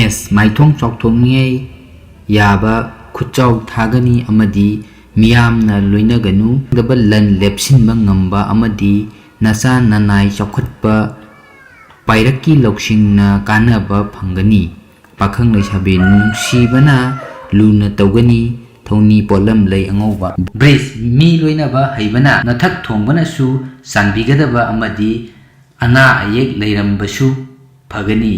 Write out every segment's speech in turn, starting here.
ꯃꯦꯁ ꯃꯥꯏꯊꯣꯡ ꯆꯥꯎꯊꯣꯛꯅꯤꯡꯉꯥꯏ ꯌꯥꯕ ꯈꯨꯠꯆꯥꯎ ꯊꯥꯒꯅꯤ ꯑꯃꯗꯤ ꯃꯤꯌꯥꯝꯅ ꯂꯣꯏꯅꯒꯅꯨ ꯗꯕ ꯂꯟ ꯂꯦꯞꯁꯤꯟꯕ ꯉꯝꯕ ꯑꯃꯗꯤ ꯅꯆꯥ ꯅꯅꯥꯏ ꯆꯥꯎꯈꯠꯄ ꯄꯥꯏꯔꯛꯀꯤ ꯂꯧꯁꯤꯡꯅ ꯀꯥꯟꯅꯕ ꯐꯪꯒꯅꯤ ꯄꯥꯈꯪ ꯂꯩꯁꯥꯕꯤ ꯅꯨꯡꯁꯤꯕꯅ ꯂꯨꯅ ꯇꯧꯒꯅꯤ ꯊꯧꯅꯤ ꯄꯣꯠꯂꯝ ꯂꯩ ꯑꯉꯧꯕ ꯕ꯭ꯔꯤꯖ ꯃꯤ ꯂꯣꯏꯅꯕ ꯍꯩꯕꯅ ꯅꯊꯛ ꯊꯣꯡꯕꯅꯁꯨ ꯆꯥꯟꯕꯤꯒꯗꯕ ꯑꯃꯗꯤ ꯑꯅꯥ ꯑꯌꯦꯛ ꯂꯩꯔꯝꯕꯁꯨ ꯐꯒꯅꯤ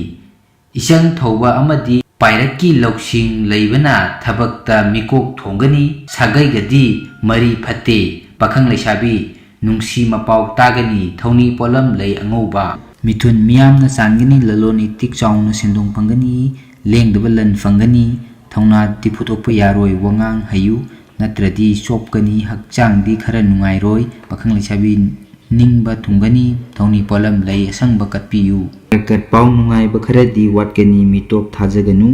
इचंग थौबा अमदी पायरक्की लौसिंग लेबना थबक्ता मिकोक थोंगनी सागैगदी मरी फते पाखंग लेसाबी नुंसी मपाव तागनी थौनी पोलम लै अंगौबा मिथुन मियामना चांगनी ललोन इतिक चाउना सेंदोंग फंगनी लेंगदबा लन फंगनी थौना तिफुतोकपा यारोय वंगांग हयु नत्रदी चोपकनी हक्चांगदी खरा नुंगाइरोय पाखंग लेसाबी निंगबा थुंगनी थौनी पोलम लै असंगबा कटपियु कट पाउ नुंगाइबा खरदी वाटकनी मिटोप थाजगनु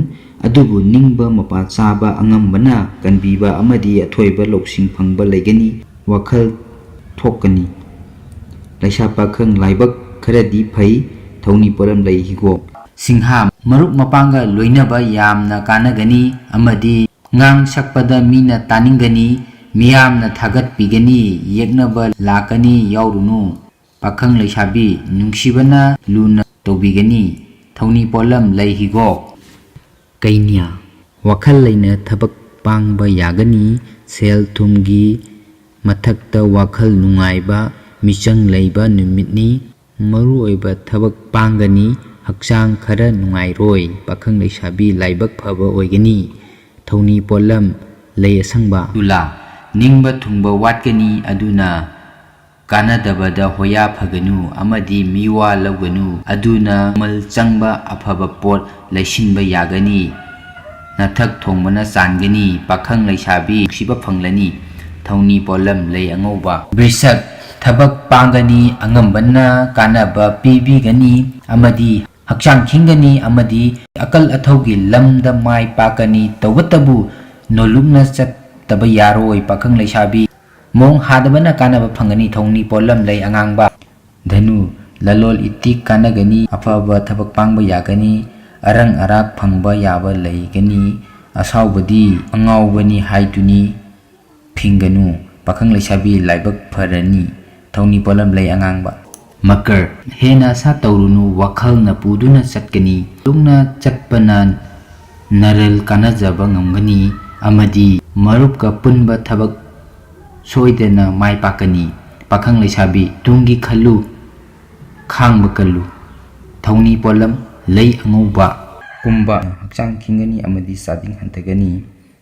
अदुबु निंगबा मपा चाबा अंगमबना कनबीबा अमदी अथोइबा लौसिंग फंगबा लेगनी वखल थोकनी लैसा पाखंग लाइबक खरदी फै थौनी पोलम लै हिगो Sinha मरुक मपांगा लोइनबा यामना कानगनी अमदी ngang sakpada mina taningani miyamna thagat pigani yeknaba lakani yaurunu pakhang leisabi nungsibana luna tobigani thoni polam leihigo kainya wakhal leina thabak pangba yagani sel thumgi mathakta wakhal nungaiba michang leiba numitni maru oiba thabak pangani hakchang khara nungairoi pakhang leisabi laibak phaba oigani थौनी पोलम लय असंगबा दुला निंगबा थुंगबा वाटकनी अदुना कानादबदा होया फगनु अमदी मिवा लवगनु अदुना मल चंगबा अफबा pot लैसिनबा यागनी नथक थोंगबना चानगनी पाखंग लैसाबी सिबा फंगलनी थौनी पोलम लय अंगौबा वृषक थबक पांगनी अंगमबना कानाबा पीबीगनी अमदी हक्चांग खिंगनी अमदी अकल अथौगी लमदा माय पाकनी तौबतबु नोलुमना चतबा यारोय पाखंग लैसाबी मोंग हादबना कानबा फंगनी थौनी पोलम लै अंगांगबा धनु ललोल इतिक कानगनी अफबा थबक पांगबा यागनी अरंग अराक फंगबा याबा लैगनी असावबदी अंगावबनी हाइतुनी फिंगनु पाखंग लैसाबी लाइबक फरनी थौनी पोलम लै अंगांगबा मकर हेना सा तौरुनु वखल न पुदुना चटकनी लुंगना चटपना नरल कानाजबा ngमगनी अमदी मरुप का पुनबा थबक सोइदेना माय पाकनी पाखंग लैसाबी तुंगी खल्लु खांगबा कल्लु थौनी पोलम लै अंगौबा कुंबा हक्चांग खिंगनी अमदी सादिंग हंथगनी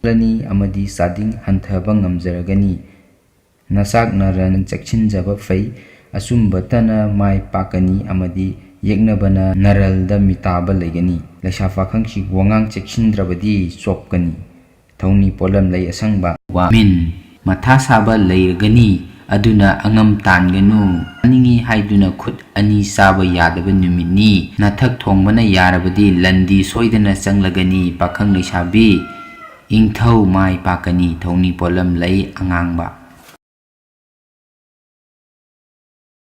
लनी अमदी सादिंग हंथबा ngमजरगनी नसाक नरन चक्षिनजबा फै असुम्बतना माय पाकनी अमदी येक्नबना नरलदा मिताबा लेगनी लैसा पाखंगसी वंगांग चेक्सिनद्रबदी चोपकनी थौनी पोलम लै असंगबा वामिन मथा साबा लैरगनी अदुना अंगम तानगनु अनिंगी हाइदुना खुद अनि साबा यादबा नुमिनी नथक थोंगबना यारबदी लंदी सोइदना चंगलगनी पाखंग लैसाबी इंगथौ माय पाकनी थौनी पोलम लै अंगांगबा